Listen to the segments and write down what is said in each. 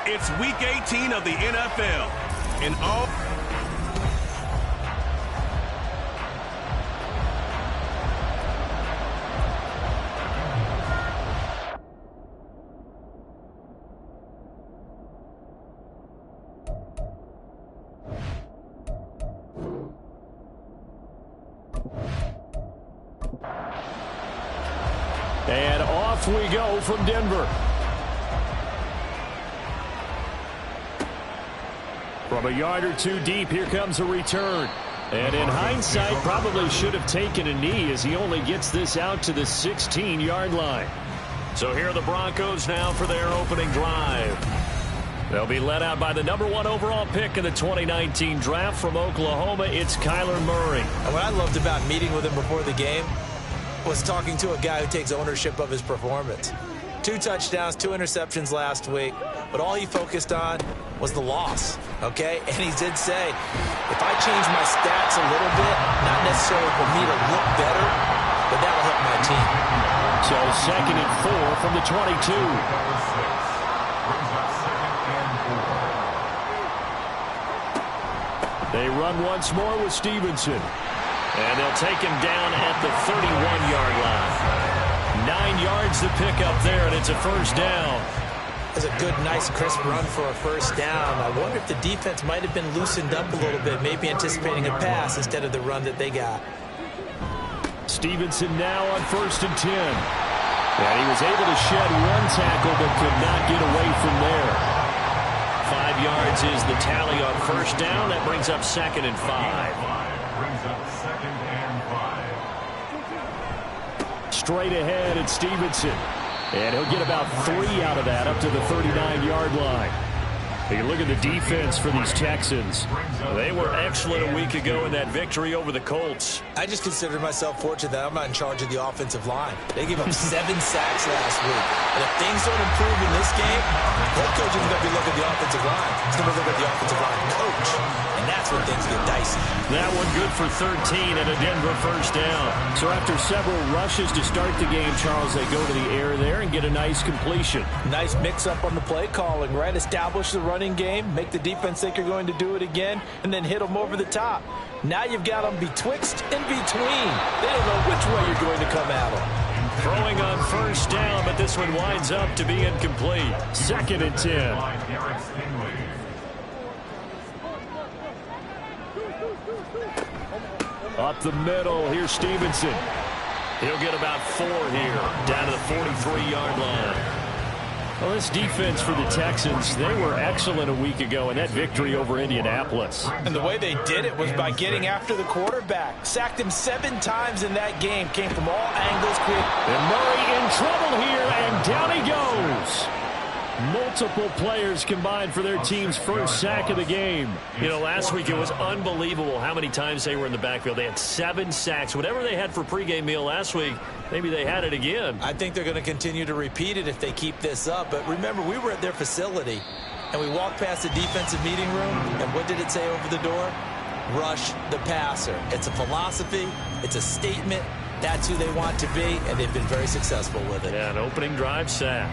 It's Week 18 of the NFL. And all... And off we go from Denver. From a yard or two deep, here comes a return. And in hindsight, probably should have taken a knee as he only gets this out to the 16-yard line. So here are the Broncos now for their opening drive. They'll be led out by the #1 overall pick in the 2019 draft from Oklahoma. It's Kyler Murray. And what I loved about meeting with him before the game was talking to a guy who takes ownership of his performance. 2 touchdowns, 2 interceptions last week, but all he focused on was the loss, okay? And he did say, if I change my stats a little bit, not necessarily for me to look better, but that'll help my team. So 2nd and 4 from the 22. They run once more with Stevenson. And they'll take him down at the 31-yard line. 9 yards to pick up there, and it's a first down. It's a good, nice, crisp run for a first down. I wonder if the defense might have been loosened up a little bit, maybe anticipating a pass instead of the run that they got. Stevenson now on 1st and 10. And he was able to shed 1 tackle but could not get away from there. 5 yards is the tally on first down. That brings up 2nd and 5. Straight ahead, it's Stevenson. And he'll get about 3 out of that up to the 39-yard line. You look at the defense for these Texans. They were excellent a week ago in that victory over the Colts. I just consider myself fortunate that I'm not in charge of the offensive line. They gave up 7 sacks last week. And if things don't improve in this game, head coach isn't going to be looking at the offensive line. He's going to look at the offensive line coach. And that's when things get dicey. That one good for 13 and a Denver first down. So after several rushes to start the game, Charles, they go to the air there and get a nice completion. Nice mix-up on the play calling, right? Establish the running game, make the defense think you're going to do it again, and then hit them over the top. Now you've got them betwixt and between. They don't know which way you're going to come at them. Throwing on first down, but this one winds up to be incomplete. 2nd and 10. Up the middle, here's Stevenson. He'll get about 4 here, down to the 43-yard line. Well, this defense for the Texans, they were excellent a week ago in that victory over Indianapolis. And the way they did it was by getting after the quarterback. Sacked him 7 times in that game. Came from all angles. And Murray in trouble here, and down he goes. Multiple players combined for their team's first sack of the game. You know, last week it was unbelievable how many times they were in the backfield. They had 7 sacks. Whatever they had for pregame meal last week, maybe they had it again. I think they're going to continue to repeat it if they keep this up. But remember, we were at their facility, and we walked past the defensive meeting room, and what did it say over the door? Rush the passer. It's a philosophy. It's a statement. That's who they want to be, and they've been very successful with it. Yeah, an opening drive sack.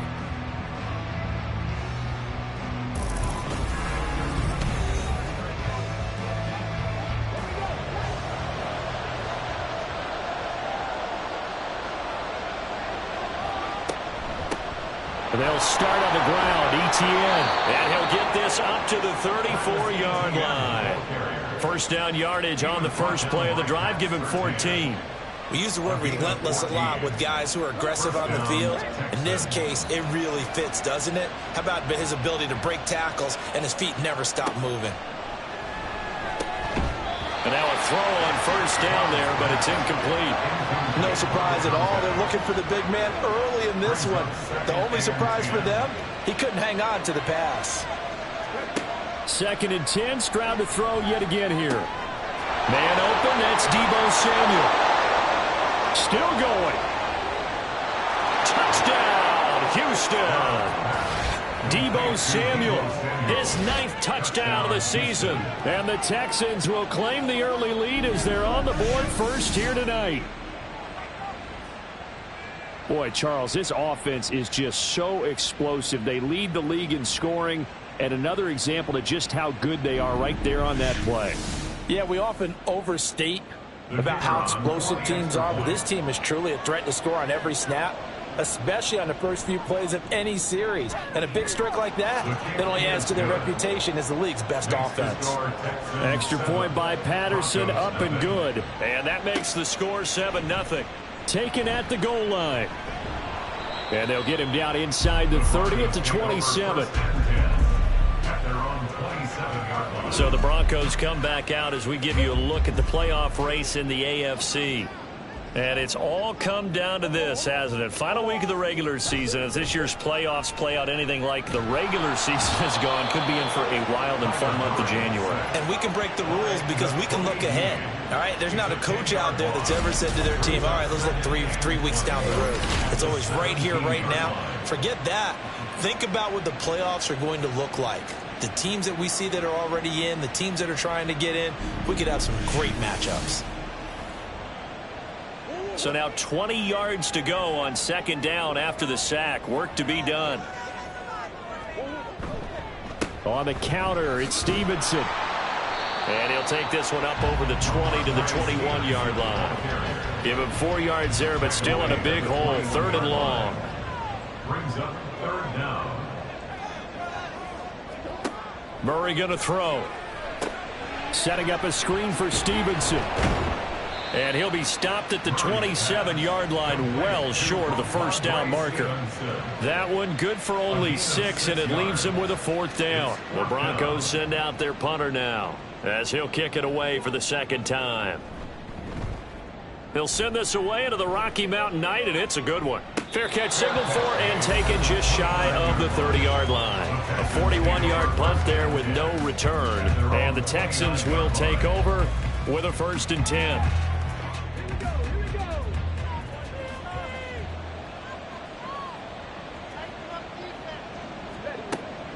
They'll start on the ground. ETN. And he'll get this up to the 34-yard line. First down yardage on the first play of the drive. Give him 14. We use the word relentless a lot with guys who are aggressive on the field. In this case, it really fits, doesn't it? How about his ability to break tackles and his feet never stop moving? And now a throw on first down there, but it's incomplete. No surprise at all. They're looking for the big man early in this one. The only surprise for them, he couldn't hang on to the pass. 2nd and 10. Stroud to throw yet again here. Man open. That's Deebo Samuel. Still going. Touchdown, Houston. Deebo Samuel, his 9th touchdown of the season. And the Texans will claim the early lead as they're on the board first here tonight. Boy, Charles, this offense is just so explosive. They lead the league in scoring, and another example of just how good they are right there on that play. Yeah, we often overstate about how explosive teams are, but this team is truly a threat to score on every snap, especially on the first few plays of any series. And a big streak like that, it only adds to their reputation as the league's best offense. Extra point by Patterson, up and good. And that makes the score 7-0. Taken at the goal line. And they'll get him down inside the 30 at the 27. So the Broncos come back out as we give you a look at the playoff race in the AFC. And it's all come down to this, hasn't it? Final week of the regular season. As this year's playoffs play out anything like the regular season has gone, could be in for a wild and fun month of January. And we can break the rules because we can look ahead. All right, there's not a coach out there that's ever said to their team, all right, let's look three weeks down the road. It's always right here, right now. Forget that. Think about what the playoffs are going to look like. The teams that we see that are already in, the teams that are trying to get in, we could have some great matchups. So now 20 yards to go on 2nd down after the sack. Work to be done. On the counter, it's Stevenson. And he'll take this one up over the 20 to the 21-yard line. Give him 4 yards there, but still in a big hole. 3rd and long. Brings up 3rd down. Murray going to throw. Setting up a screen for Stevenson. And he'll be stopped at the 27-yard line, well short of the first down marker. That one good for only 6, and it leaves him with a 4th down. The Broncos send out their punter now, as he'll kick it away for the 2nd time. He'll send this away into the Rocky Mountain night, and it's a good one. Fair catch signaled for and taken just shy of the 30-yard line. A 41-yard punt there with no return. And the Texans will take over with a 1st and 10.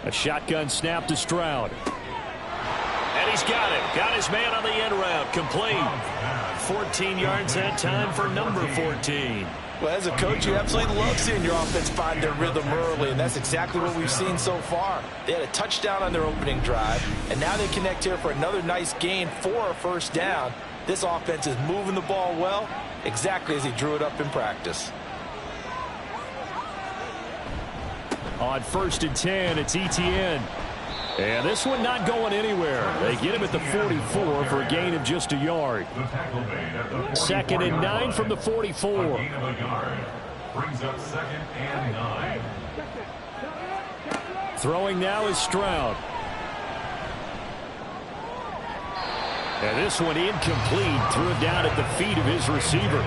A shotgun snap to Stroud. And he's got it. Got his man on the end route. Complete. 14 yards that time for number 14. Well, as a coach, you absolutely love seeing your offense find their rhythm early, and that's exactly what we've seen so far. They had a touchdown on their opening drive, and now they connect here for another nice gain for a 1st down. This offense is moving the ball well, exactly as he drew it up in practice. On 1st and 10, it's ETN. And this one not going anywhere. They get him at the 44 for a gain of just a yard. 2nd and 9 from the 44. Brings up 2nd and 9. Throwing now is Stroud. And this one incomplete. Threw it down at the feet of his receiver.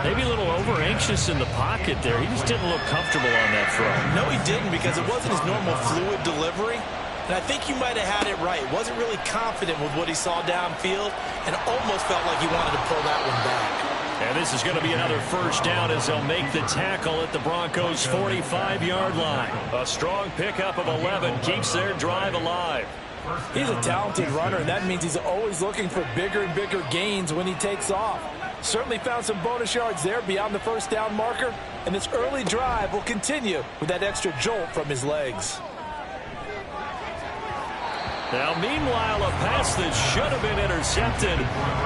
Maybe a little over-anxious in the pocket there. He just didn't look comfortable on that throw. No, he didn't, because it wasn't his normal fluid delivery. And I think you might have had it right. Wasn't really confident with what he saw downfield and almost felt like he wanted to pull that one back. And this is going to be another 1st down as they'll make the tackle at the Broncos' 45-yard line. A strong pickup of 11 keeps their drive alive. He's a talented runner, and that means he's always looking for bigger and bigger gains when he takes off. Certainly found some bonus yards there beyond the 1st down marker, and this early drive will continue with that extra jolt from his legs. Now, meanwhile, a pass that should have been intercepted,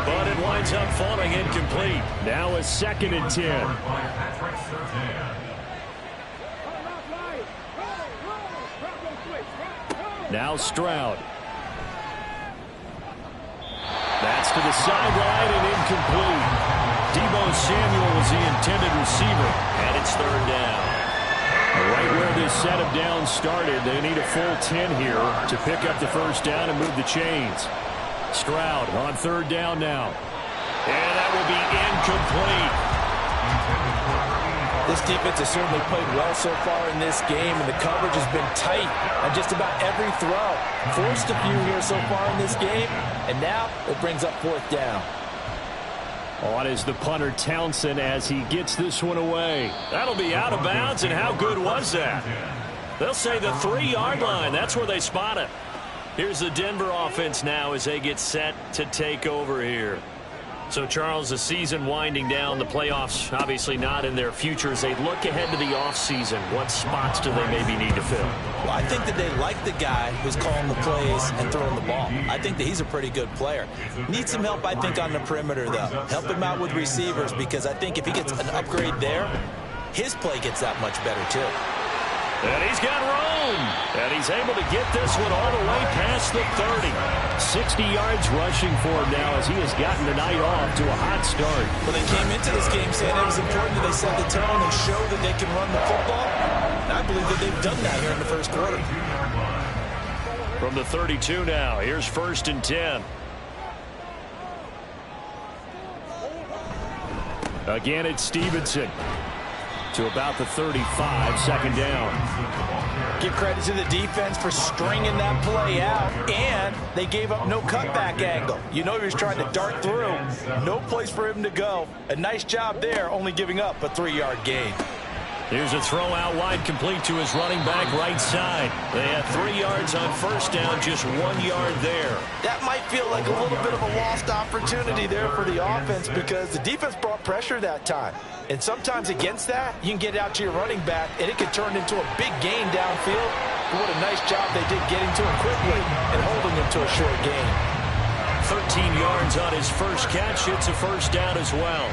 but it winds up falling incomplete. Now a 2nd and 10. Now Stroud. That's to the sideline and incomplete. Deebo Samuel was the intended receiver, and it's third down. Right where this set of downs started, they need a full 10 here to pick up the first down and move the chains. Stroud on third down now. And that will be incomplete. This defense has certainly played well so far in this game, and the coverage has been tight on just about every throw. Forced a few here so far in this game, and now it brings up fourth down. On is the punter Townsend as he gets this one away. That'll be out of bounds, and how good was that? They'll say the 3-yard line. That's where they spot it. Here's the Denver offense now as they get set to take over here. So, Charles, the season winding down, the playoffs obviously not in their future. As they look ahead to the offseason, what spots do they maybe need to fill? Well, I think that they like the guy who's calling the plays and throwing the ball. I think that he's a pretty good player. Needs some help, I think, on the perimeter, though. Help him out with receivers, because I think if he gets an upgrade there, his play gets that much better, too. And he's got room. And he's able to get this one all the way past the 30. 60 yards rushing for him now as he has gotten the night off to a hot start. Well, they came into this game saying it was important that they set the tone and show that they can run the football. And I believe that they've done that here in the first quarter. From the 32 now, here's 1st and 10. Again, it's Stevenson. To about the 35, second down. Give credit to the defense for stringing that play out, and they gave up no cutback angle. You know he was trying to dart through. No place for him to go. A nice job there, only giving up a 3-yard gain. Here's a throw out wide, complete to his running back right side. They had 3 yards on first down, just 1 yard there. That might feel like a little bit of a lost opportunity there for the offense, because the defense brought pressure that time. And sometimes against that, you can get out to your running back, and it can turn into a big gain downfield. But what a nice job they did getting to him quickly and holding him to a short gain. 13 yards on his first catch. It's a first down as well.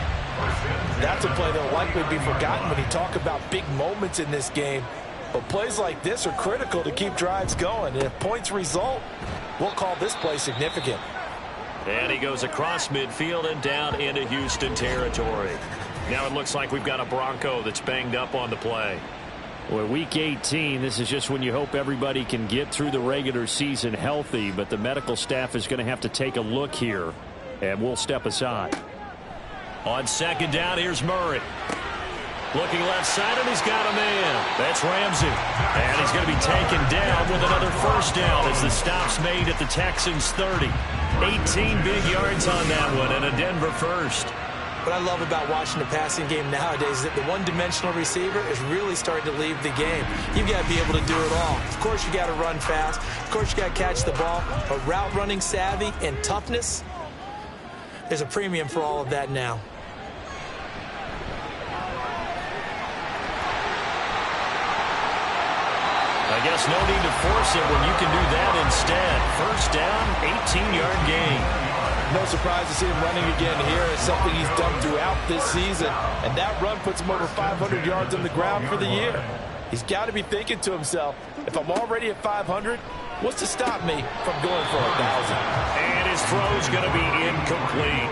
That's a play that will likely be forgotten when you talk about big moments in this game. But plays like this are critical to keep drives going. And if points result, we'll call this play significant. And he goes across midfield and down into Houston territory. Now it looks like we've got a Bronco that's banged up on the play. Well, week 18, this is just when you hope everybody can get through the regular season healthy, but the medical staff is going to have to take a look here, and we'll step aside. On second down, here's Murray. Looking left side, and he's got a man. That's Ramsey. And he's going to be taken down with another first down as the stop's made at the Texans' 30. 18 big yards on that one, and a Denver first. What I love about watching the passing game nowadays is that the one-dimensional receiver is really starting to leave the game. You've got to be able to do it all. Of course, you got to run fast. Of course, you got to catch the ball. But route running savvy and toughness, there's a premium for all of that now. I guess no need to force it when you can do that instead. First down, 18-yard gain. No surprise to see him running again here. It's something he's done throughout this season. And that run puts him over 500 yards on the ground for the year. He's got to be thinking to himself, if I'm already at 500, what's to stop me from going for 1,000? And his throw's going to be incomplete.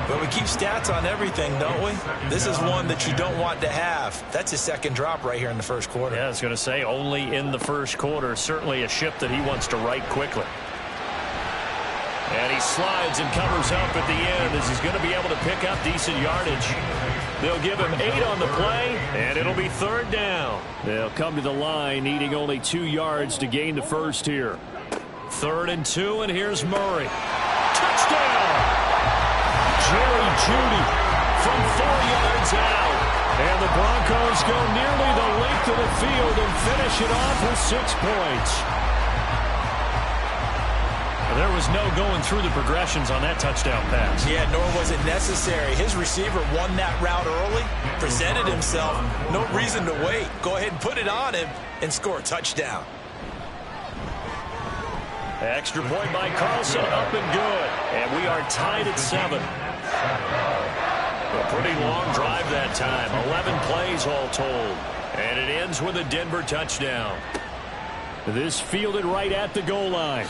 But we keep stats on everything, don't we? This is one that you don't want to have. That's his second drop right here in the first quarter. Yeah, I was going to say, only in the first quarter. Certainly a ship that he wants to right quickly. And he slides and covers up at the end as he's going to be able to pick up decent yardage. They'll give him 8 on the play, and it'll be third down. They'll come to the line, needing only 2 yards to gain the first here. 3rd and 2, and here's Murray. Touchdown! Jerry Jeudy from 4 yards out. And the Broncos go nearly the length of the field and finish it off with 6 points. There was no going through the progressions on that touchdown pass. Yeah, nor was it necessary. His receiver won that route early, presented himself. No reason to wait. Go ahead and put it on him and score a touchdown. Extra point by Carlson, up and good. And we are tied at 7. A pretty long drive that time. 11 plays all told. And it ends with a Denver touchdown. This fielded right at the goal line.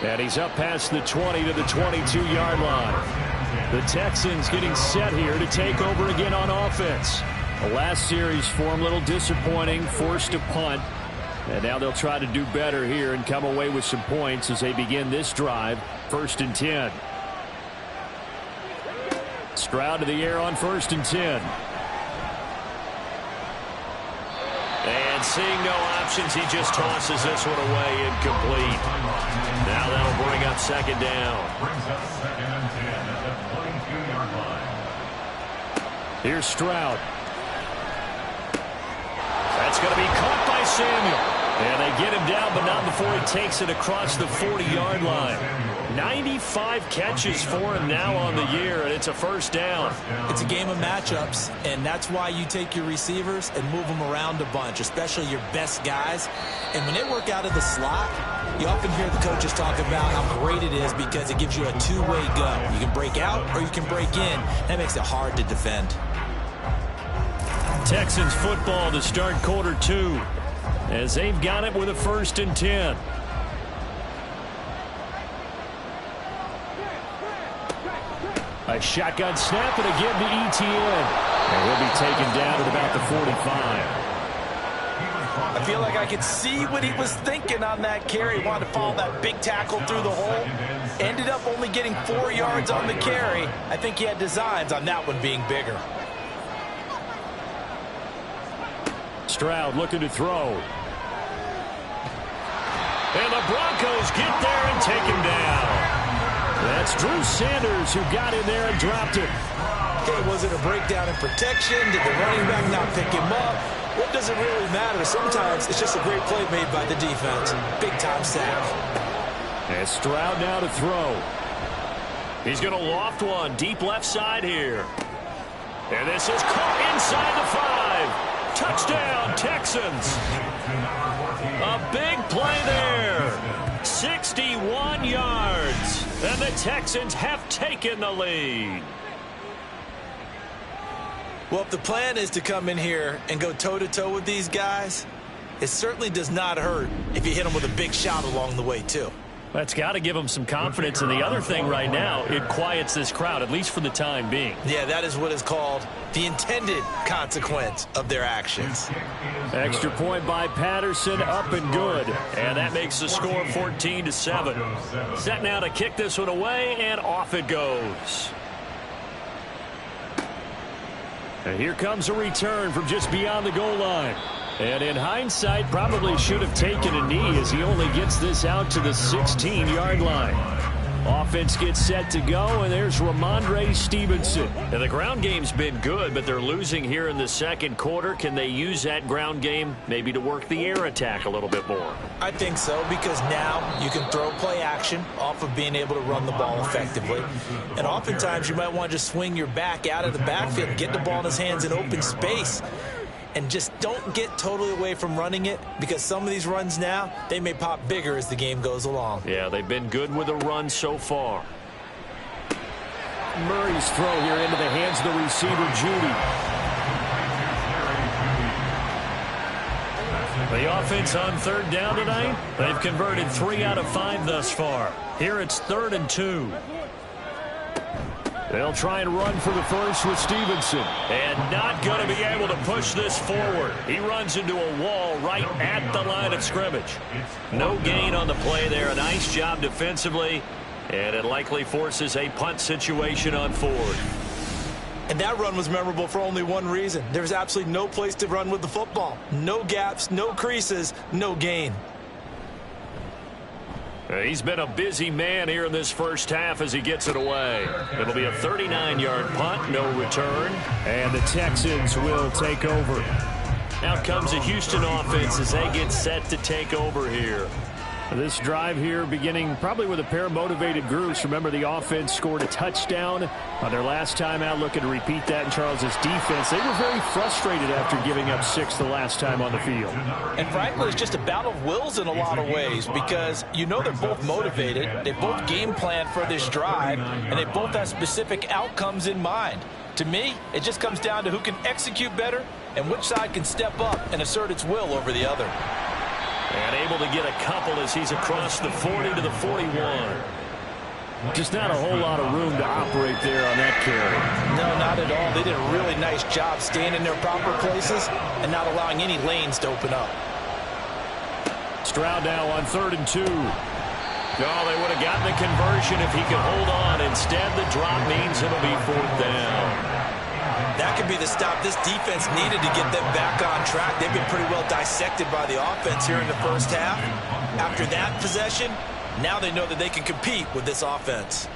And he's up past the 20 to the 22-yard line. The Texans getting set here to take over again on offense. The last series for him, a little disappointing, forced a punt. And now they'll try to do better here and come away with some points as they begin this drive, 1st and 10. Stroud to the air on 1st and 10. And seeing no options, he just tosses this one away, incomplete. Now that'll bring up 2nd down. Brings up 2nd and 10 at the 22-yard line. Here's Stroud. That's going to be caught by Samuel. And they get him down, but not before he takes it across the 40-yard line. 95 catches for him now on the year, and it's a 1st down. It's a game of matchups, and that's why you take your receivers and move them around a bunch, especially your best guys. And when they work out of the slot, you often hear the coaches talk about how great it is because it gives you a two-way go. You can break out or you can break in. That makes it hard to defend. Texans football to start quarter 2 as they've got it with a 1st and 10. A shotgun snap and again to ETN. And he'll be taken down at about the 45. I feel like I could see what he was thinking on that carry. He wanted to follow that big tackle through the hole. Ended up only getting 4 yards on the carry. I think he had designs on that one being bigger. Stroud looking to throw. And the Broncos get there and take him down. That's Drew Sanders who got in there and dropped it. Okay, was it a breakdown in protection? Did the running back not pick him up? What does it really matter? Sometimes it's just a great play made by the defense. Big-time sack. And Stroud now to throw. He's going to loft one deep left side here. And this is caught inside the 5. Touchdown, Texans. A big play there. 61 yards. And the Texans have taken the lead. Well, if the plan is to come in here and go toe-to-toe with these guys, it certainly does not hurt if you hit them with a big shot along the way, too. That's got to give them some confidence. And the other thing right now, it quiets this crowd, at least for the time being. Yeah, that is what is called the intended consequence of their actions. Extra point by Patterson, up and good. And that makes the score 14-7. Set now to kick this one away, and off it goes. And here comes a return from just beyond the goal line. And in hindsight, probably should have taken a knee as he only gets this out to the 16-yard line. Offense gets set to go, and there's Ramondre Stevenson. And the ground game's been good, but they're losing here in the 2nd quarter. Can they use that ground game maybe to work the air attack a little bit more? I think so, because now you can throw play action off of being able to run the ball effectively. And oftentimes you might want to just swing your back out of the backfield and get the ball in his hands in open space. And just don't get totally away from running it, because some of these runs now, they may pop bigger as the game goes along. Yeah, they've been good with the run so far. Murray's throw here into the hands of the receiver, Judy. The offense on 3rd down tonight, they've converted 3 out of 5 thus far. Here it's 3rd and 2. They'll try and run for the first with Stevenson. And not going to be able to push this forward. He runs into a wall right at the line of scrimmage. No gain on the play there. A nice job defensively. And it likely forces a punt situation on 4th. And that run was memorable for only one reason. There was absolutely no place to run with the football. No gaps, no creases, no gain. He's been a busy man here in this first half as he gets it away. It'll be a 39-yard punt, no return. And the Texans will take over. Out comes the Houston offense as they get set to take over here. This drive here beginning probably with a pair of motivated groups. Remember, the offense scored a touchdown on their last time out, looking to repeat that in Charles's defense. They were very frustrated after giving up 6 the last time on the field. And frankly, it's just a battle of wills in a lot of ways, because you know they're both motivated. They both game plan for this drive, and they both have specific outcomes in mind. To me, it just comes down to who can execute better and which side can step up and assert its will over the other. And able to get a couple as he's across the 40 to the 41. Just not a whole lot of room to operate there on that carry. No, not at all. They did a really nice job staying in their proper places and not allowing any lanes to open up. Stroud now on 3rd and 2. Oh, they would have gotten the conversion if he could hold on. Instead, the drop means it'll be 4th down. That could be the stop this defense needed to get them back on track. They've been pretty well dissected by the offense here in the first half. After that possession, now they know that they can compete with this offense.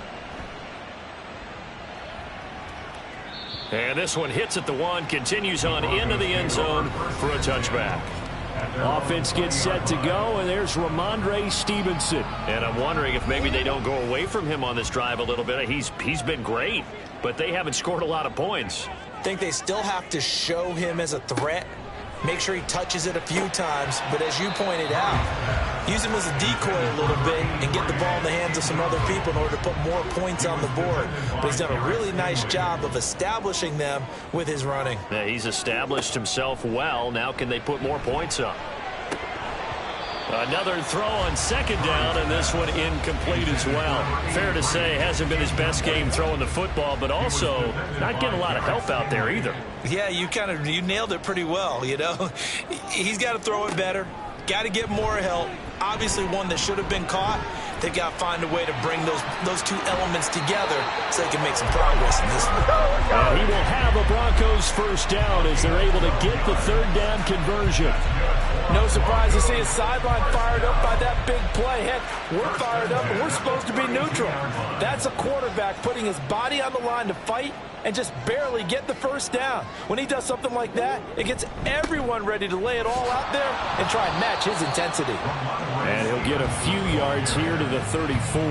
And this one hits at the 1, continues on into the end zone for a touchback. Offense gets set to go, and there's Ramondre Stevenson. And I'm wondering if maybe they don't go away from him on this drive a little bit. He's been great, but they haven't scored a lot of points. I think they still have to show him as a threat. Make sure he touches it a few times, but as you pointed out, use him as a decoy a little bit and get the ball in the hands of some other people in order to put more points on the board. But he's done a really nice job of establishing them with his running. Yeah, he's established himself well. Now can they put more points up? Another throw on 2nd down, and this one incomplete as well. Fair to say, hasn't been his best game throwing the football, but also not getting a lot of help out there either. Yeah, you nailed it pretty well, you know. He's got to throw it better, got to get more help. Obviously one that should have been caught. They've got to find a way to bring those two elements together so they can make some progress in this one. He will have a Broncos 1st down as they're able to get the 3rd down conversion. No surprise to see his sideline fired up by that big play. Heck, we're fired up, and we're supposed to be neutral. That's a quarterback putting his body on the line to fight and just barely get the 1st down. When he does something like that, it gets everyone ready to lay it all out there and try and match his intensity. And he'll get a few yards here to the 34.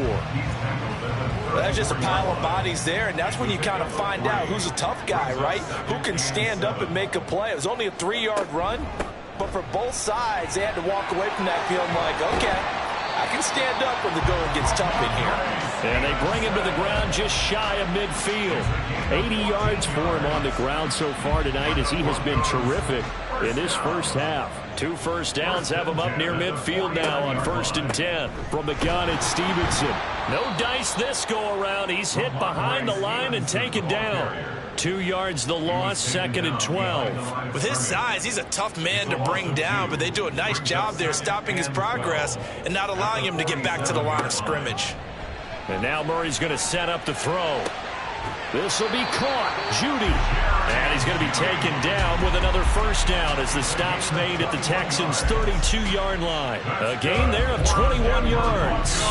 That's just a pile of bodies there, and that's when you kind of find out who's a tough guy, right? Who can stand up and make a play. It was only a 3-yard run, but for both sides, they had to walk away from that feeling like, okay, I can stand up when the going gets tough in here. And they bring him to the ground just shy of midfield. 80 yards for him on the ground so far tonight as he has been terrific in this first half. 2 first downs have him up near midfield now on 1st and 10. From the gun, it's Stevenson. No dice this go around. He's hit behind the line and taken down. 2 yards the loss, 2nd and 12. With his size, he's a tough man to bring down, but they do a nice job there stopping his progress and not allowing him to get back to the line of scrimmage. And now Murray's going to set up the throw. This will be caught. Judy. And he's going to be taken down with another 1st down as the stop's made at the Texans' 32-yard line. A gain there of 21 yards.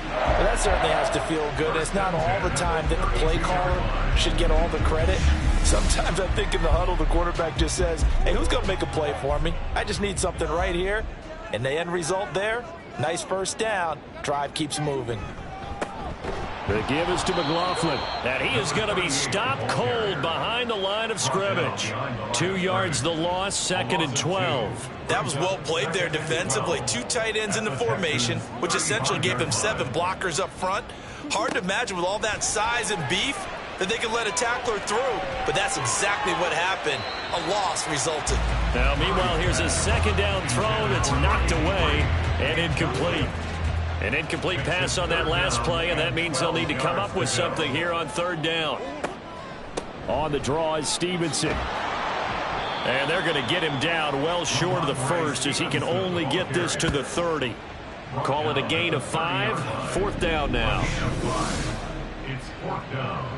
Well, that certainly has to feel good. It's not all the time that the play caller should get all the credit. Sometimes I think in the huddle, the quarterback just says, hey, who's going to make a play for me? I just need something right here. And the end result there, nice 1st down. Drive keeps moving. The give is to McLaughlin, and he is going to be stopped cold behind the line of scrimmage. 2 yards the loss, 2nd and 12. That was well played there defensively. 2 tight ends in the formation, which essentially gave them 7 blockers up front. Hard to imagine with all that size and beef that they could let a tackler through, but that's exactly what happened. A loss resulted. Now, meanwhile, here's a 2nd down throw that's knocked away and incomplete. An incomplete pass on that last play, and that means they'll need to come up with something here on 3rd down. On the draw is Stevenson. And they're going to get him down well short of the 1st as he can only get this to the 30. Call it a gain of 5. 4th down now. It's 4th down.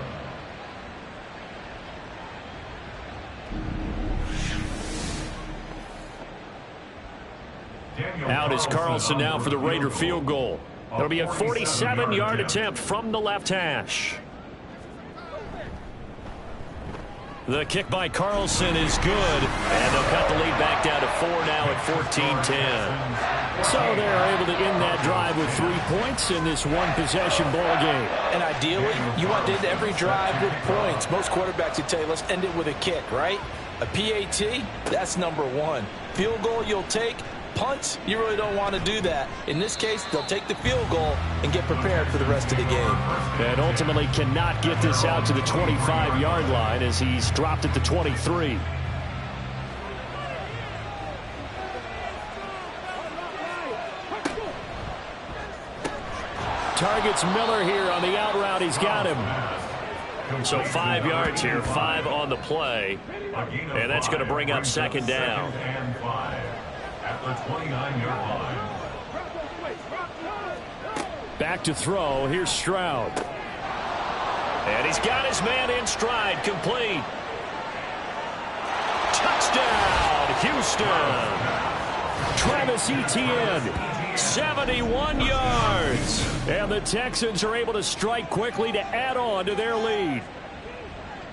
Out is Carlson now for the Raider field goal. It'll be a 47-yard attempt from the left hash. The kick by Carlson is good, and they'll cut the lead back down to 4 now at 14-10. So they're able to end that drive with 3 points in this one-possession ball game. And ideally, you want to end every drive with points. Most quarterbacks would tell you, let's end it with a kick, right? A PAT, that's number 1. Field goal you'll take. Punts, you really don't want to do that. In this case, they'll take the field goal and get prepared for the rest of the game. And ultimately cannot get this out to the 25-yard line as he's dropped at the 23. targets Miller here on the out route. He's got him. So 5 yards here, 5 on the play. And that's going to bring up second down. At the 29-yard line. Back to throw. Here's Stroud. And he's got his man in stride. Complete. Touchdown, Houston. Travis Etienne, 71 yards. And the Texans are able to strike quickly to add on to their lead.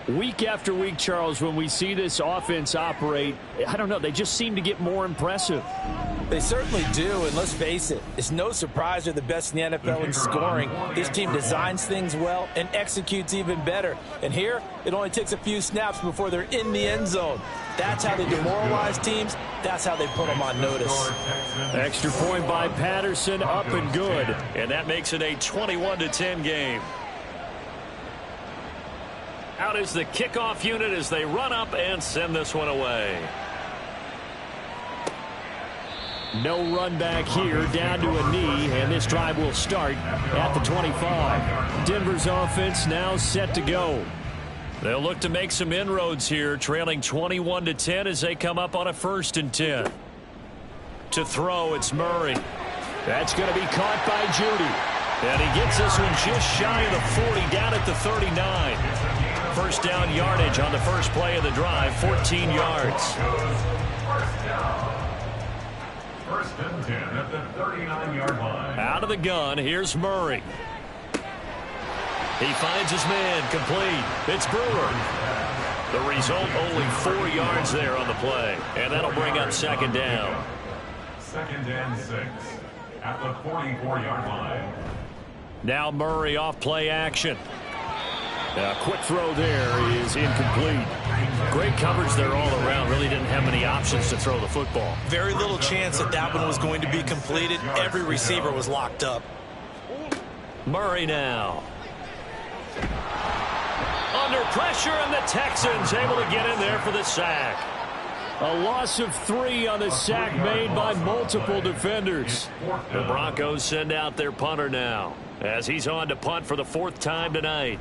Week after week, Charles, when we see this offense operate, I don't know, they just seem to get more impressive. They certainly do, and let's face it, it's no surprise they're the best in the NFL in scoring. This team designs things well and executes even better. And here, it only takes a few snaps before they're in the end zone. That's how they demoralize teams. That's how they put them on notice. Extra point by Patterson, up and good. And that makes it a 21-10 game. Out is the kickoff unit as they run up and send this one away. No run back here, down to a knee, and this drive will start at the 25. Denver's offense now set to go. They'll look to make some inroads here, trailing 21-10 as they come up on a 1st and 10. To throw, it's Murray. That's going to be caught by Judy. And he gets this one just shy of the 40, down at the 39. First down yardage on the first play of the drive, 14 yards. First and 10 at the 39-yard line. Out of the gun, here's Murray. He finds his man, complete. It's Brewer. The result, only 4 yards there on the play. And that'll bring up second down. 2nd and 6 at the 44-yard line. Now Murray off play action. A quick throw there is incomplete. Great coverage there all around. Really didn't have many options to throw the football. Very little chance that that one was going to be completed. Every receiver was locked up. Murray now. Under pressure, and the Texans able to get in there for the sack. A loss of 3 on the sack made by multiple defenders. The Broncos send out their punter now as he's on to punt for the 4th time tonight.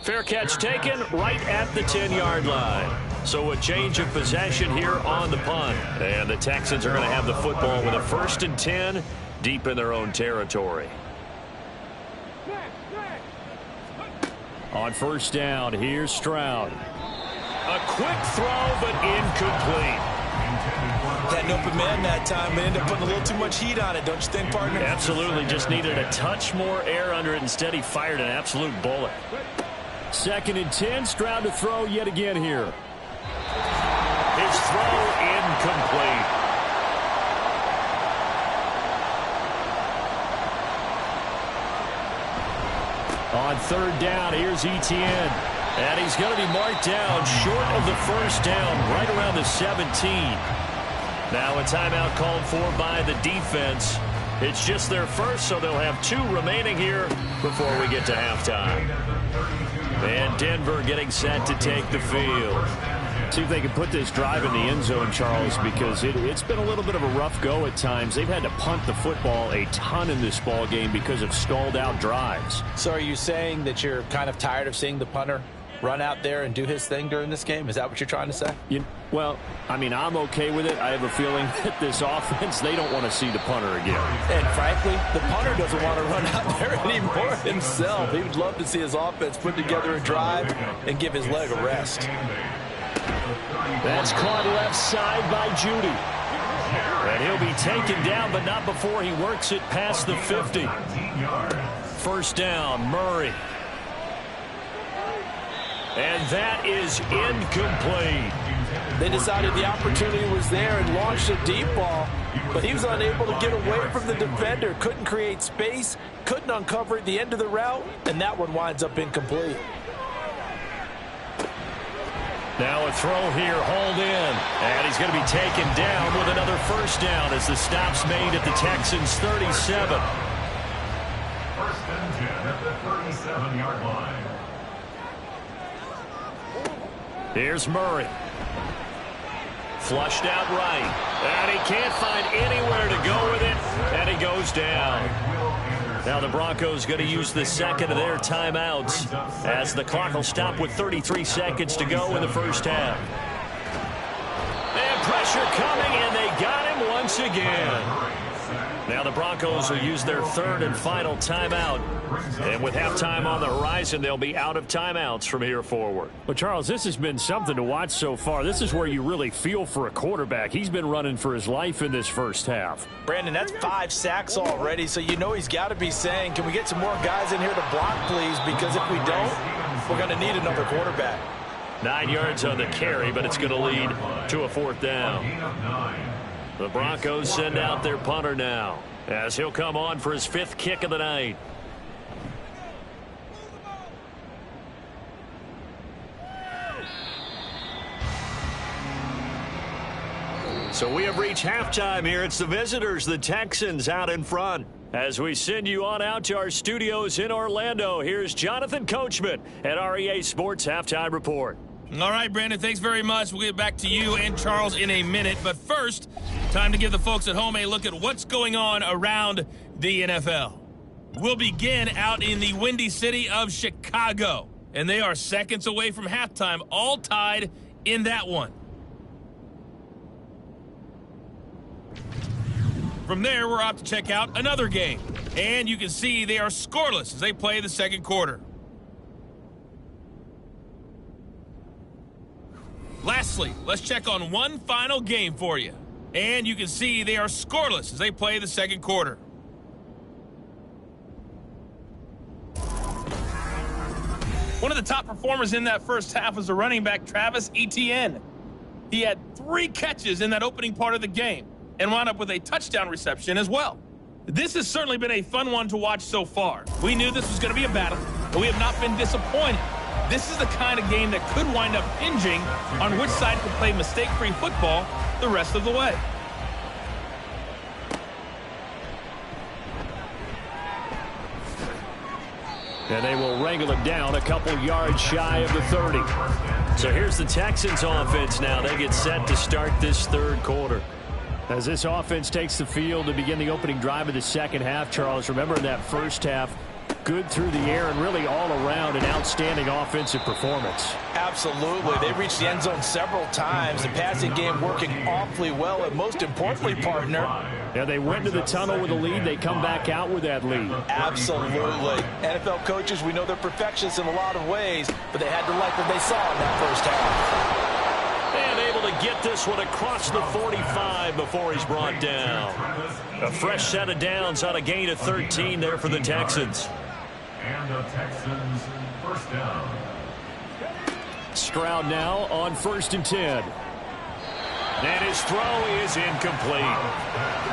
Fair catch taken right at the 10-yard line. So a change of possession here on the punt. And the Texans are going to have the football with a 1st and 10 deep in their own territory. On first down, here's Stroud. A quick throw, but incomplete. Had an open man that time, but ended up putting a little too much heat on it, don't you think, partner? Absolutely, just needed a touch more air under it. Instead, he fired an absolute bullet. 2nd and 10, Stroud to throw yet again here. His throw incomplete. On 3rd down, here's Etienne. And he's going to be marked down short of the first down, right around the 17. Now a timeout called for by the defense. It's just their first, so they'll have 2 remaining here before we get to halftime. And Denver getting set to take the field. See if they can put this drive in the end zone, Charles, because it's been a little bit of a rough go at times. They've had to punt the football a ton in this ball game because of stalled-out drives. So are you saying that you're kind of tired of seeing the punter run out there and do his thing during this game? Is that what you're trying to say? Well, I mean, I'm okay with it. I have a feeling that this offense, they don't want to see the punter again. And frankly, the punter doesn't want to run out there anymore himself. He would love to see his offense put together a drive and give his leg a rest. That's caught left side by Judy. And he'll be taken down, but not before he works it past the 50. First down, Murray. And that is incomplete. They decided the opportunity was there and launched a deep ball, but he was unable to get away from the defender. Couldn't create space, couldn't uncover at the end of the route, and that one winds up incomplete. Now a throw here, hauled in, and he's going to be taken down with another first down as the stop's made at the Texans' 37. First and 10 at the 37-yard line. Here's Murray. Flushed out right. And he can't find anywhere to go with it. And he goes down. Now the Broncos going to use the second of their timeouts as the clock will stop with 33 seconds to go in the first half. And pressure coming, and they got him once again. Now the Broncos will use their third and final timeout. And with halftime on the horizon, they'll be out of timeouts from here forward. Well, Charles, this has been something to watch so far. This is where you really feel for a quarterback. He's been running for his life in this first half. Brandon, that's 5 sacks already, so you know he's got to be saying, can we get some more guys in here to block, please? Because if we don't, we're going to need another quarterback. 9 yards on the carry, but it's going to lead to a fourth down. The Broncos send out their punter now as he'll come on for his 5th kick of the night. So we have reached halftime here. It's the visitors, the Texans, out in front. As we send you on out to our studios in Orlando, here's Jonathan Coachman at REA Sports Halftime Report. All right, Brandon, thanks very much. We'll get back to you and Charles in a minute. But first, time to give the folks at home a look at what's going on around the NFL. We'll begin out in the windy city of Chicago. And they are seconds away from halftime, all tied in that one. From there, we're off to check out another game. And you can see they are scoreless as they play the second quarter. Lastly, let's check on one final game for you. And you can see they are scoreless as they play the second quarter. One of the top performers in that first half was the running back Travis Etienne. He had 3 catches in that opening part of the game and wound up with a touchdown reception as well. This has certainly been a fun one to watch so far. We knew this was going to be a battle, but we have not been disappointed. This is the kind of game that could wind up hinging on which side can play mistake-free football the rest of the way. And they will wrangle him down a couple yards shy of the 30. So here's the Texans offense now. They get set to start this third quarter. As this offense takes the field to begin the opening drive of the second half, Charles, remember in that first half, good through the air and really all around an outstanding offensive performance. Absolutely. They reached the end zone several times. The passing game working awfully well, and most importantly, partner, yeah, they went to the tunnel with a lead. They come back out with that lead. Absolutely. NFL coaches, we know they're perfectionists in a lot of ways, but they had to like what they saw in that first half. And able to get this one across the 45 before he's brought down. A fresh set of downs on a gain of 13 there for the Texans. And the Texans first down. Stroud now on 1st and 10. And his throw is incomplete.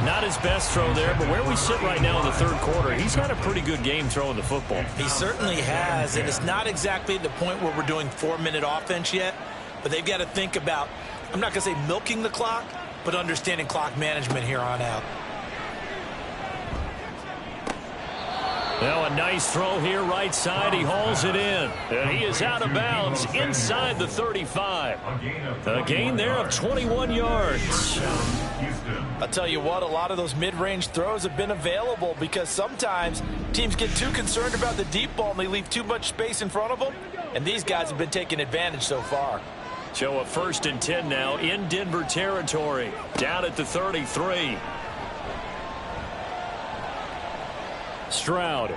Not his best throw there, but where we sit right now in the third quarter, he's had a pretty good game throwing the football. He certainly has, and it's not exactly the point where we're doing 4-minute offense yet, but they've got to think about, I'm not going to say milking the clock, but understanding clock management here on out. Now a nice throw here right side. He hauls it in. And he is out of bounds inside the 35. A gain there of 21 yards. I'll tell you what, a lot of those mid-range throws have been available because sometimes teams get too concerned about the deep ball and they leave too much space in front of them. And these guys have been taking advantage so far. So a 1st and 10 now in Denver territory. Down at the 33. Stroud.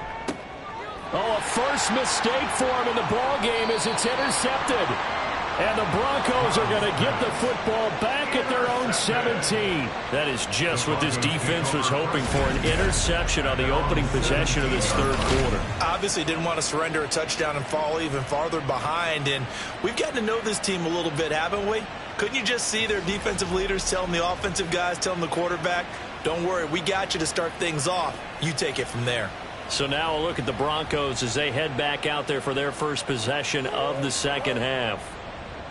Oh, a first mistake for him in the ball game as it's intercepted. And the Broncos are going to get the football back at their own 17. That is just what this defense was hoping for, an interception on the opening possession of this third quarter. Obviously didn't want to surrender a touchdown and fall even farther behind. And we've gotten to know this team a little bit, haven't we? Couldn't you just see their defensive leaders telling the offensive guys, telling the quarterback, don't worry, we got you to start things off. You take it from there. So now a look at the Broncos as they head back out there for their first possession of the second half.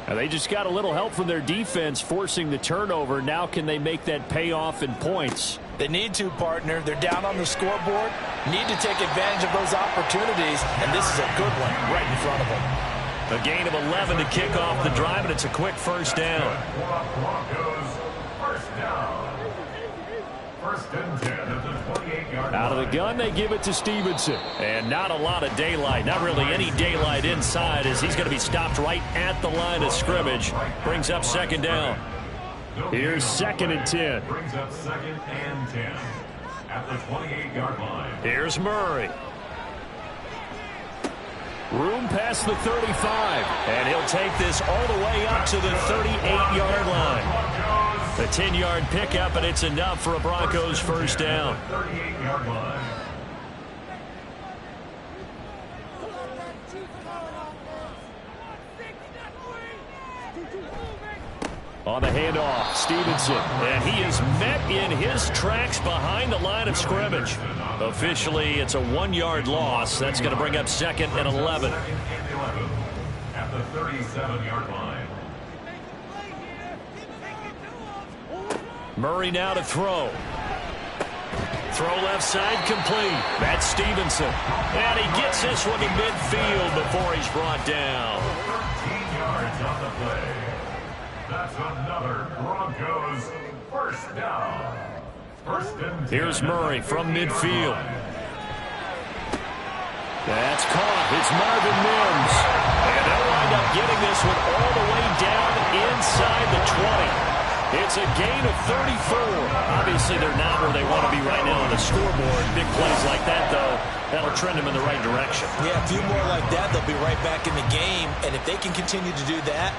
And they just got a little help from their defense forcing the turnover. Now can they make that pay off in points? They need to, partner. They're down on the scoreboard. Need to take advantage of those opportunities, and this is a good one right in front of them. A gain of 11 to kick off the drive, and it's a quick first down. First and 10 at the 28-yard line. Out of the gun, they give it to Stevenson. And not a lot of daylight, not really any daylight inside, as he's going to be stopped right at the line of scrimmage. Brings up second down. Here's second and 10. Brings up second and 10 at the 28-yard line. Here's Murray. Room past the 35. And he'll take this all the way up to the 38-yard line. The 10-yard pickup, and it's enough for a Broncos first down. 38-yard line. On the handoff, Stevenson. And he is met in his tracks behind the line of scrimmage. Officially, it's a 1-yard loss. That's going to bring up second and 11. At the 37-yard line. Murray now to throw. Throw left side complete. That's Stevenson. And he gets this one to midfield before he's brought down. 13 yards on the play. That's another Broncos first down. First and 10. Here's Murray from midfield. That's caught. It's Marvin Mims. And they'll wind up getting this one all the way down inside the 20. It's a gain of 34. Obviously, they're not where they want to be right now on the scoreboard. Big plays like that, though, that'll trend them in the right direction. Yeah, a few more like that, they'll be right back in the game. And if they can continue to do that,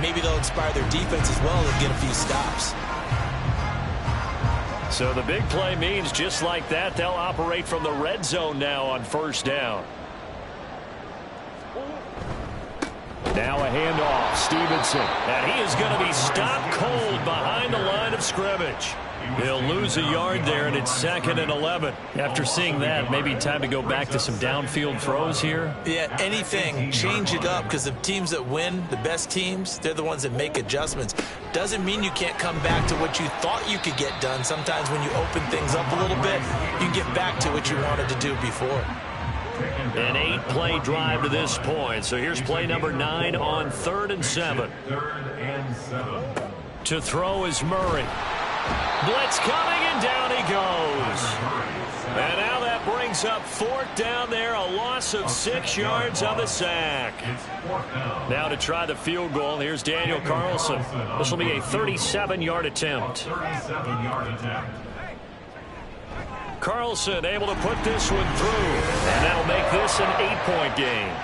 maybe they'll inspire their defense as well and get a few stops. So the big play means just like that, they'll operate from the red zone now on first down. Now a handoff, Stevenson. And he is going to be stopped cold behind the line of scrimmage. He'll lose a yard there, and it's second and 11. After seeing that, maybe time to go back to some downfield throws here. Yeah, anything. Change it up, because the teams that win, the best teams, they're the ones that make adjustments. Doesn't mean you can't come back to what you thought you could get done. Sometimes when you open things up a little bit, you can get back to what you wanted to do before. An 8-play drive to this point. So here's play number 9 on 3rd and 7. 3rd and 7. To throw is Murray. Blitz coming, and down he goes. And now that brings up 4th down there, a loss of 6 yards on the sack. Now to try the field goal, here's Daniel Carlson. This will be a 37-yard attempt. 37-yard attempt. Carlson able to put this one through, and that'll make this an 8-point game.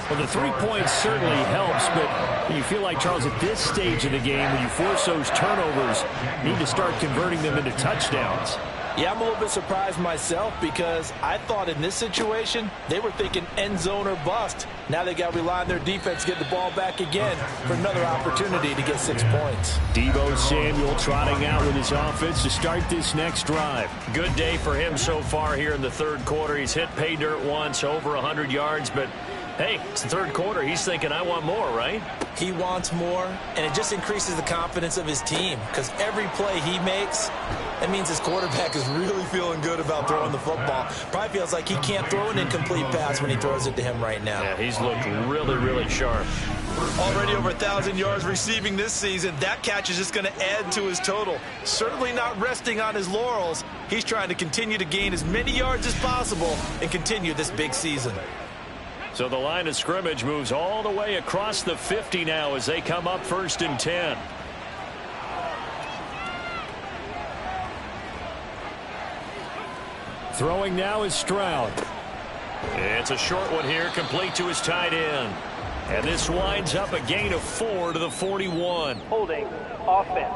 Well, the 3 points certainly helps, but you feel like, Charles, at this stage of the game, when you force those turnovers, you need to start converting them into touchdowns. Yeah, I'm a little bit surprised myself because I thought in this situation they were thinking end zone or bust. Now they got to rely on their defense to get the ball back again for another opportunity to get 6 points. Deebo Samuel trotting out with his offense to start this next drive. Good day for him so far here in the 3rd quarter. He's hit pay dirt once, over 100 yards, but hey, it's the 3rd quarter. He's thinking, I want more, right? He wants more, and it just increases the confidence of his team because every play he makes, that means his quarterback is really feeling good about throwing the football. Probably feels like he can't throw an incomplete pass when he throws it to him right now. Yeah, he's looked really, really sharp. Already over 1,000 yards receiving this season. That catch is just going to add to his total. Certainly not resting on his laurels. He's trying to continue to gain as many yards as possible and continue this big season. So the line of scrimmage moves all the way across the 50 now as they come up 1st and 10. Throwing now is Stroud. It's a short one here, complete to his tight end. And this winds up a gain of 4 to the 41. Holding offense.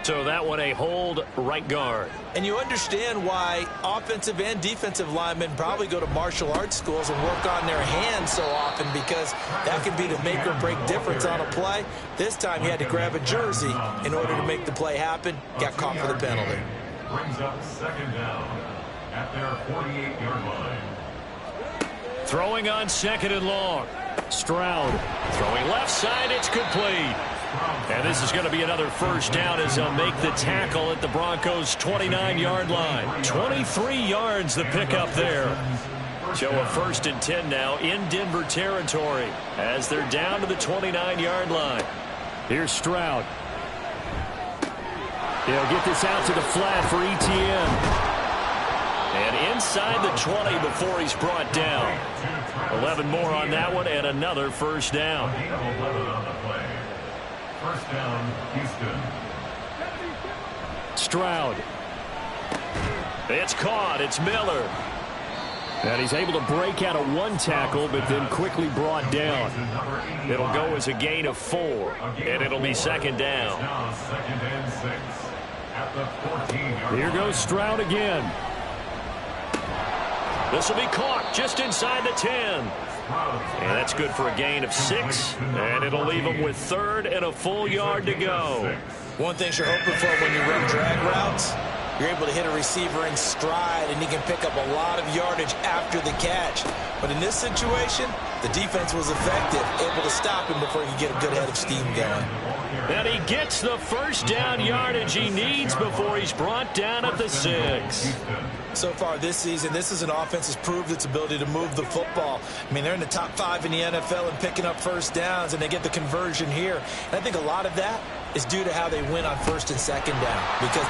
So that one a hold right guard. And you understand why offensive and defensive linemen probably go to martial arts schools and work on their hands so often, because that can be the make or break difference on a play. This time he had to grab a jersey in order to make the play happen. Got caught for the penalty. Brings up 2nd down at their 48-yard line. Throwing on 2nd and long. Stroud throwing left side, it's complete. And this is going to be another first down as they'll make the tackle at the Broncos' 29-yard line. 23 yards the pickup there. So a 1st and 10 now in Denver territory as they're down to the 29-yard line. Here's Stroud. He'll get this out to the flat for ETN. And inside the 20 before he's brought down. 11 more on that one and another first down. 11 on the play. First down, Houston. Stroud. It's caught. It's Miller. And he's able to break out of one tackle, but then quickly brought down. It'll go as a gain of 4, and it'll be second down. Second and 6 at the 14-yard Here goes Stroud again. This will be caught just inside the 10. And that's good for a gain of 6, and it'll leave him with 3rd and a full yard to go. One thing you're hoping for when you run drag routes, you're able to hit a receiver in stride, and he can pick up a lot of yardage after the catch. But in this situation, the defense was effective, able to stop him before he could get a good head of steam going. And he gets the first down yardage he needs before he's brought down at the 6. So far this season, this is an offense that's proved its ability to move the football. I mean, they're in the top 5 in the NFL in picking up first downs, and they get the conversion here. And I think a lot of that is due to how they win on 1st and 2nd down. Because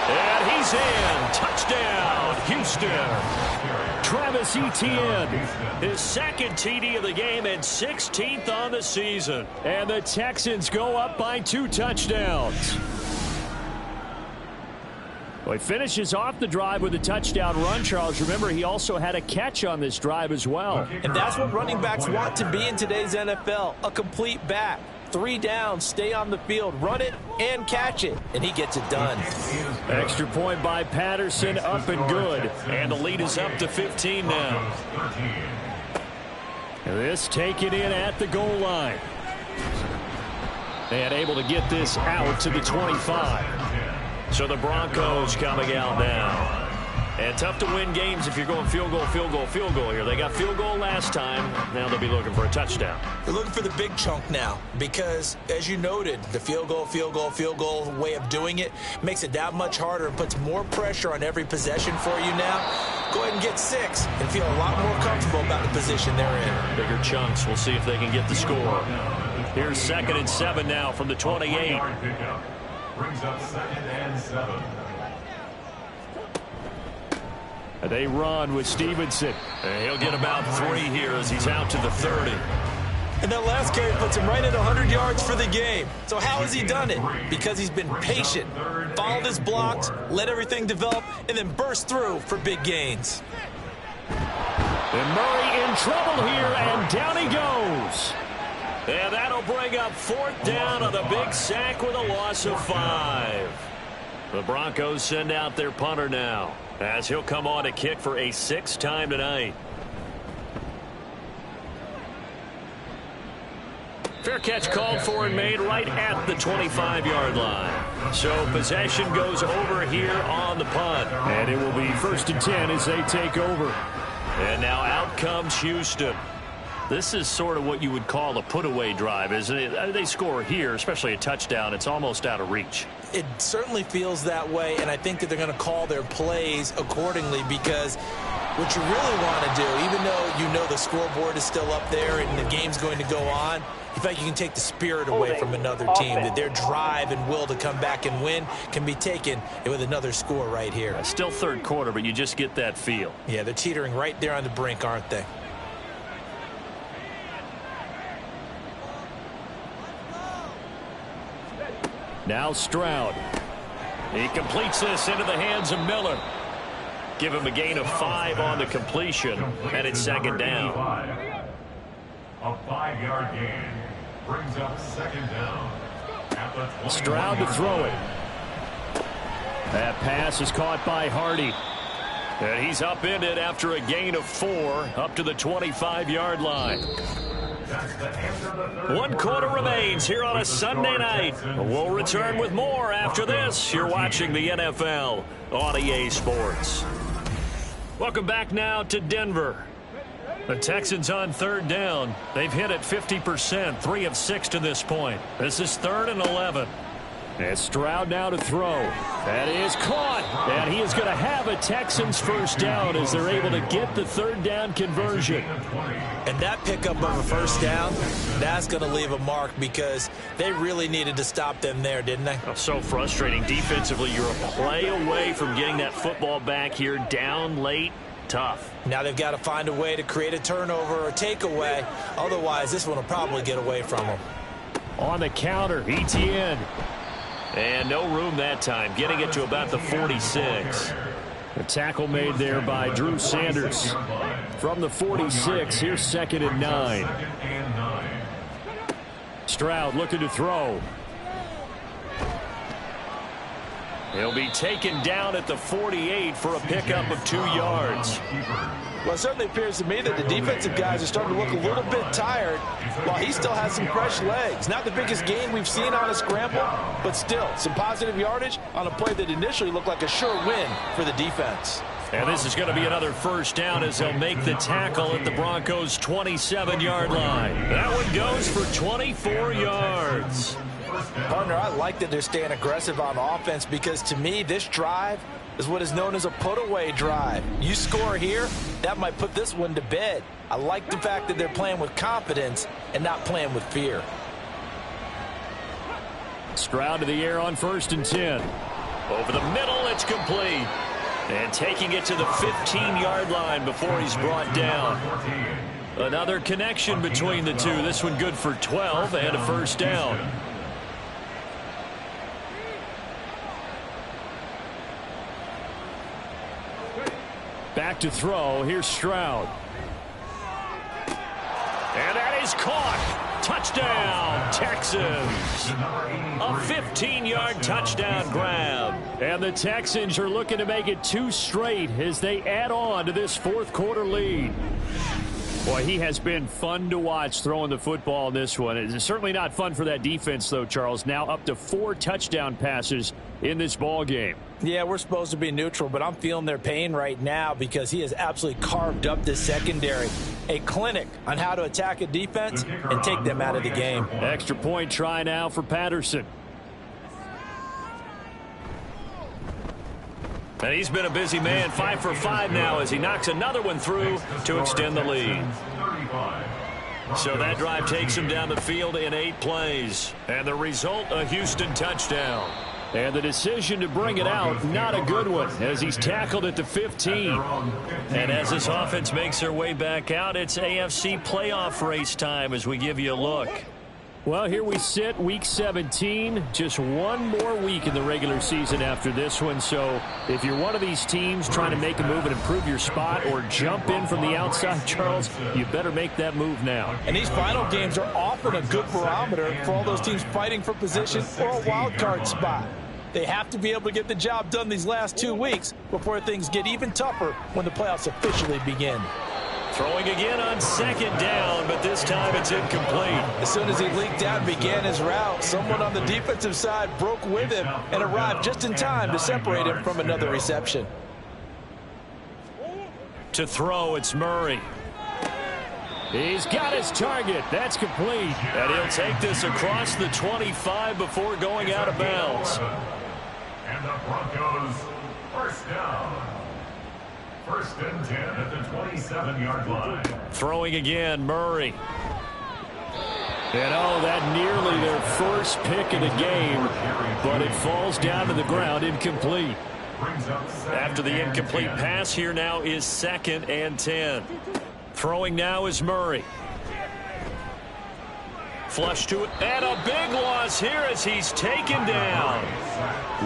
and he's in. Touchdown, Houston. Travis Etienne. His 2nd TD of the game and 16th on the season. And the Texans go up by 2 touchdowns. Well, he finishes off the drive with a touchdown run, Charles. Remember, he also had a catch on this drive as well. And that's what running backs want to be in today's NFL, a complete back. 3 downs, stay on the field, run it, and catch it. And he gets it done. Extra point by Patterson, up and good. And the lead is up to 15 now. This taken in at the goal line. And able to get this out to the 25. So the Broncos coming out now. And tough to win games if you're going field goal, field goal, field goal here. They got field goal last time. Now they'll be looking for a touchdown. They're looking for the big chunk now because, as you noted, the field goal, field goal, field goal way of doing it makes it that much harder and puts more pressure on every possession for you now. Go ahead and get 6 and feel a lot more comfortable about the position they're in. Bigger chunks. We'll see if they can get the score. Here's 2nd and 7 now from the 28. Brings up 2nd and 7. They run with Stevenson. And he'll get about 3 here as he's out to the 30. And that last carry puts him right at 100 yards for the game. So how has he done it? Because he's been patient, followed his blocks, let everything develop, and then burst through for big gains. And Murray in trouble here, and down he goes. And that'll bring up 4th down on the big sack with a loss of 5. The Broncos send out their punter now, as he'll come on to kick for a 6th time tonight. Fair catch called for and made right at the 25-yard line. So possession goes over here on the punt. And it will be 1st and 10 as they take over. And now out comes Houston. This is sort of what you would call a put-away drive, isn't it? They score here, especially a touchdown. It's almost out of reach. It certainly feels that way, and I think that they're going to call their plays accordingly because what you really want to do, even though you know the scoreboard is still up there and the game's going to go on, you feel like you can take the spirit away from another team, that their drive and will to come back and win can be taken with another score right here. Still 3rd quarter, but you just get that feel. Yeah, they're teetering right there on the brink, aren't they? Now Stroud. He completes this into the hands of Miller. Give him a gain of 5 on the completion, and it's 2nd down. A 5-yard gain brings up 2nd down. At the Stroud to throw it. That pass is caught by Hardy. And he's upended after a gain of 4 up to the 25-yard line. 1 quarter remains here on a Sunday night. We'll return with more after this. You're watching the NFL on EA Sports. Welcome back now to Denver. The Texans on third down. They've hit it 50%, 3 of 6 to this point. This is 3rd and 11. And Stroud now to throw. That is caught. And he is going to have a Texans first down as they're able to get the third down conversion. And that pickup of a first down, that's going to leave a mark because they really needed to stop them there, didn't they? Oh, so frustrating. Defensively, you're a play away from getting that football back here down late. Tough. Now they've got to find a way to create a turnover or takeaway. Otherwise, this one will probably get away from them. On the counter, ETN. And no room that time, getting it to about the 46. The tackle made there by Drew Sanders. From the 46, here's 2nd and 9. Stroud looking to throw. He'll be taken down at the 48 for a pickup of 2 yards. Well, it certainly appears to me that the defensive guys are starting to look a little bit tired while he still has some fresh legs. Not the biggest gain we've seen on a scramble, but still some positive yardage on a play that initially looked like a sure win for the defense. And this is going to be another first down as they'll make the tackle at the Broncos' 27-yard line. That one goes for 24 yards. Partner, I like that they're staying aggressive on offense because to me this drive is what is known as a put-away drive. You score here, that might put this one to bed. I like the fact that they're playing with confidence and not playing with fear. Stroud to the air on 1st and 10. Over the middle, it's complete. And taking it to the 15-yard line before he's brought down. Another connection between the two. This one good for 12 and a first down. Back to throw. Here's Stroud. And that is caught. Touchdown, Texans. A 15-yard touchdown grab. And the Texans are looking to make it 2 straight as they add on to this 4th quarter lead. Boy, he has been fun to watch throwing the football in this one. It's certainly not fun for that defense, though, Charles. Now up to 4 touchdown passes in this ball game. Yeah, we're supposed to be neutral, but I'm feeling their pain right now because he has absolutely carved up this secondary. A clinic on how to attack a defense and take them out of the game. Extra point try now for Patterson. And he's been a busy man, 5 for 5 now as he knocks another one through to extend the lead. So that drive takes him down the field in 8 plays. And the result, a Houston touchdown. And the decision to bring it out, not a good one, as he's tackled at the 15. And as this offense makes their way back out, it's AFC playoff race time as we give you a look. Well, here we sit, Week 17. Just one more week in the regular season after this one. So if you're one of these teams trying to make a move and improve your spot or jump in from the outside, Charles, you better make that move now. And these final games are often a good barometer for all those teams fighting for position or a wild card spot. They have to be able to get the job done these last 2 weeks before things get even tougher when the playoffs officially begin. Throwing again on 2nd down, but this time it's incomplete. As soon as he leaked out and began his route, someone on the defensive side broke with him and arrived just in time to separate him from another reception. To throw, it's Murray. He's got his target. That's complete. And he'll take this across the 25 before going out of bounds. And the Broncos first down. 1st and 10 at the 27-yard line. Throwing again, Murray. And oh, that nearly their first pick of the game, but it falls down to the ground incomplete. After the incomplete pass, here now is 2nd and 10. Throwing now is Murray. Flush to it, and a big loss here as he's taken down.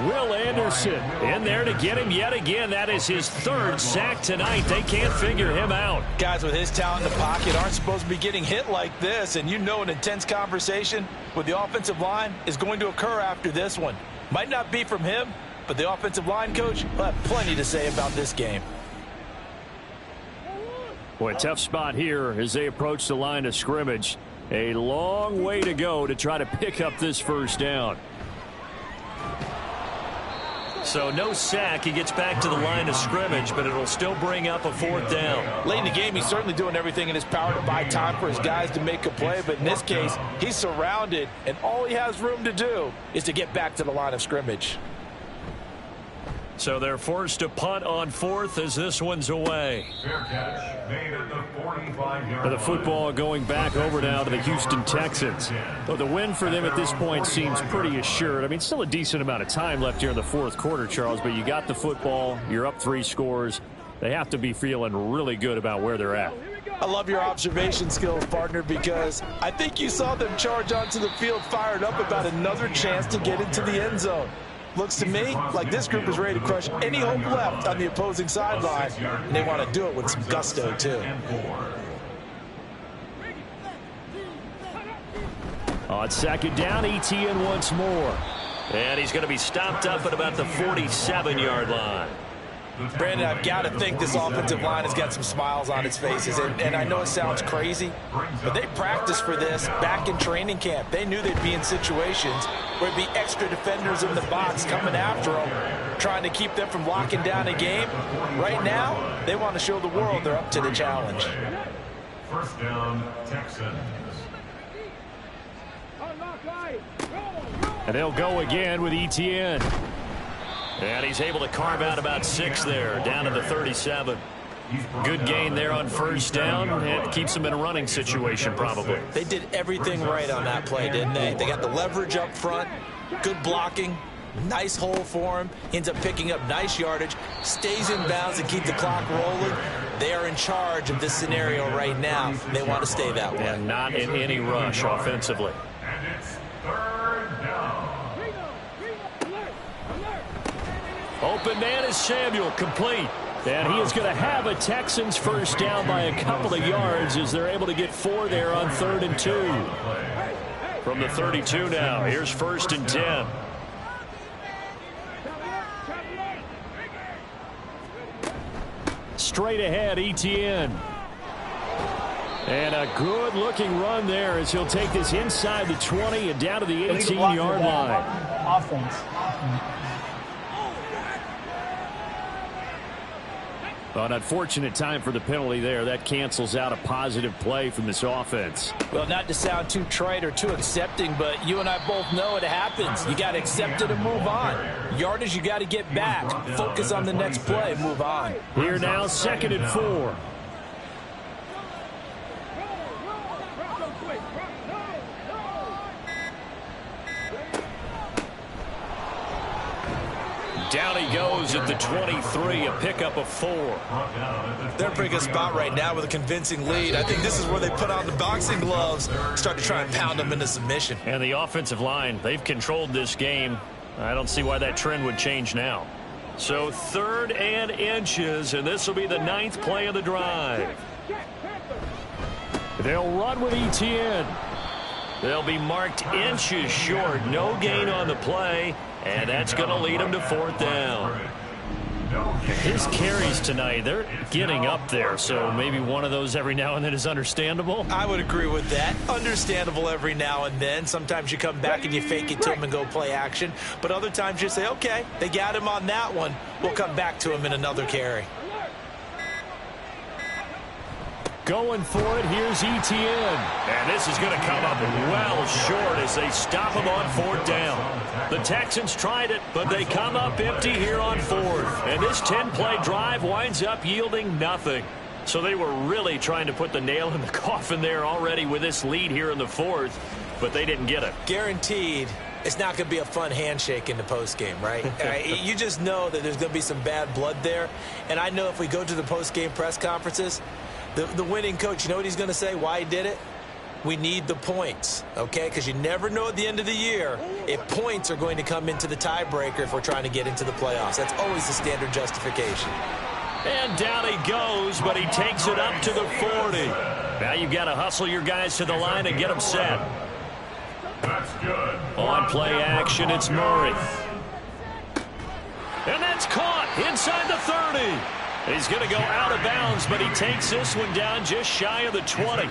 Will Anderson in there to get him yet again. That is his 3rd sack tonight. They can't figure him out. Guys with his talent in the pocket aren't supposed to be getting hit like this, and you know an intense conversation with the offensive line is going to occur after this one. Might not be from him, but the offensive line coach will have plenty to say about this game. Boy, tough spot here as they approach the line of scrimmage. A long way to go to try to pick up this first down. So no sack. He gets back to the line of scrimmage, but it'll still bring up a 4th down. Late in the game, he's certainly doing everything in his power to buy time for his guys to make a play. But in this case, he's surrounded, and all he has room to do is to get back to the line of scrimmage. So they're forced to punt on 4th as this one's away. Fair catch made at the 45-yard The football going back over now to the Houston Texans. Well, the win for them at this point seems pretty assured. I mean, still a decent amount of time left here in the 4th quarter, Charles, but you got the football. You're up 3 scores. They have to be feeling really good about where they're at. I love your observation skills, partner, because I think you saw them charge onto the field fired up about another chance to get into the end zone. Looks to me like this group is ready to crush any hope left on the opposing sideline, and they want to do it with some gusto, too. On 2nd down, ETN once more. And he's going to be stopped up at about the 47-yard line. Brandon, I've got to think this offensive line has got some smiles on its faces. And I know it sounds crazy, but they practiced for this back in training camp. They knew they'd be in situations where there'd be extra defenders in the box coming after them, trying to keep them from locking down a game. Right now, they want to show the world they're up to the challenge. 1st down, Texans. And they'll go again with ETN. And he's able to carve out about 6 there, down to the 37. Good gain there on 1st down. It keeps them in a running situation, probably. They did everything right on that play, didn't they? They got the leverage up front, good blocking, nice hole for him, ends up picking up nice yardage, stays in bounds and keep the clock rolling. They are in charge of this scenario right now. They want to stay that way. And not in any rush offensively. And it's 3rd down. Open man is Samuel, complete. And he is going to have a Texans 1st down by a couple of yards as they're able to get 4 there on 3rd and 2. From the 32 now, here's 1st and 10. Straight ahead, ETN. And a good-looking run there as he'll take this inside the 20 and down to the 18-yard line. Offense. An unfortunate time for the penalty there. That cancels out a positive play from this offense. Well, not to sound too trite or too accepting, but you and I both know it happens. You got to accept it and move on. Yardage, you got to get back. Focus on the next play and move on. Here now, 2nd and 4. Down he goes at the 23, a pickup of 4. They're in a pretty good spot right now with a convincing lead. I think this is where they put on the boxing gloves, start to try and pound them into submission. And the offensive line, they've controlled this game. I don't see why that trend would change now. So 3rd and inches, and this will be the 9th play of the drive. They'll run with ETN. They'll be marked inches short. No gain on the play. And that's going to lead him to 4th down. His carries tonight, they're getting up there, so maybe one of those every now and then is understandable. I would agree with that. Understandable every now and then. Sometimes you come back and you fake it to him and go play action. But other times you say, okay, they got him on that one. We'll come back to him in another carry. Going for it, here's ETN. And this is going to come up well short as they stop him on 4th down. The Texans tried it, but they come up empty here on 4th. And this 10-play drive winds up yielding nothing. So they were really trying to put the nail in the coffin there already with this lead here in the 4th, but they didn't get it. Guaranteed it's not going to be a fun handshake in the postgame, right? You just know that there's going to be some bad blood there. And I know if we go to the postgame press conferences, the winning coach, you know what he's going to say, why he did it? We need the points, okay? Because you never know at the end of the year if points are going to come into the tiebreaker if we're trying to get into the playoffs. That's always the standard justification. And down he goes, but he takes it up to the 40. Now you've got to hustle your guys to the line and get them set. That's good. On play action, it's Murray. And that's caught inside the 30. He's going to go out of bounds, but he takes this one down just shy of the 20.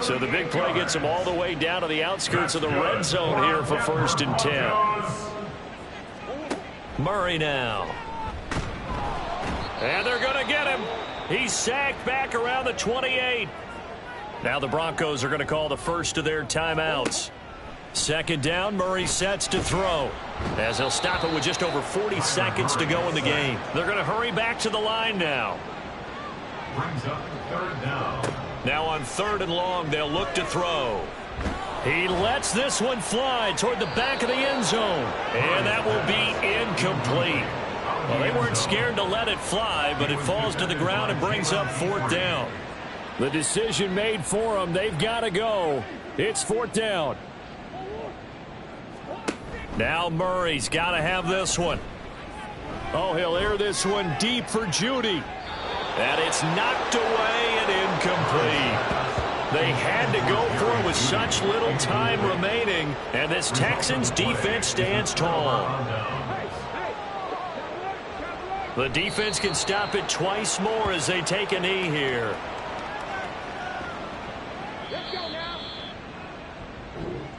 So the big play gets him all the way down to the outskirts of the red zone here for 1st and 10. Murray now. And they're going to get him. He's sacked back around the 28. Now the Broncos are going to call the first of their timeouts. Second down, Murray sets to throw, as he'll stop it with just over 40 seconds to go in the game. They're going to hurry back to the line now. Brings up third down. Now on 3rd and long, they'll look to throw. He lets this one fly toward the back of the end zone, and that will be incomplete. Well, they weren't scared to let it fly, but it falls to the ground and brings up 4th down. The decision made for them. They've got to go. It's 4th down. Now Murray's got to have this one. Oh, he'll air this one deep for Judy. And it's knocked away and incomplete. They had to go for it with such little time remaining, and this Texans defense stands tall. The defense can stop it twice more as they take a knee here.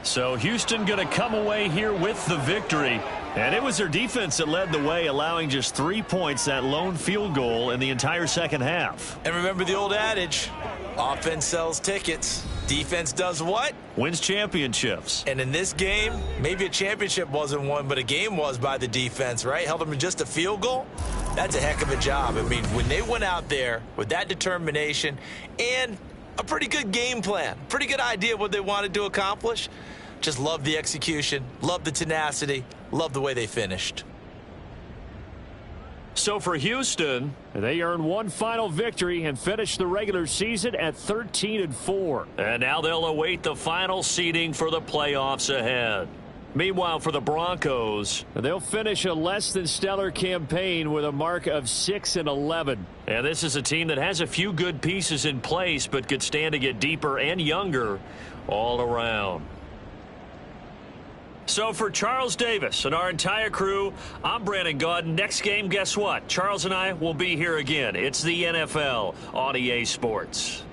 So Houston going to come away here with the victory. And it was their defense that led the way, allowing just 3 points, that lone field goal in the entire second half. And remember the old adage, offense sells tickets. Defense does what? Wins championships. And in this game, maybe a championship wasn't won, but a game was by the defense, right? Held them to just a field goal. That's a heck of a job. I mean, when they went out there with that determination and a pretty good game plan, pretty good idea of what they wanted to accomplish, just love the execution, love the tenacity, love the way they finished. So for Houston, they earn one final victory and finish the regular season at 13-4. And now they'll await the final seeding for the playoffs ahead. Meanwhile, for the Broncos, they'll finish a less than stellar campaign with a mark of 6-11. And this is a team that has a few good pieces in place, but could stand to get deeper and younger all around. So for Charles Davis and our entire crew, I'm Brandon Gaudin. Next game, guess what? Charles and I will be here again. It's the NFL on EA Sports.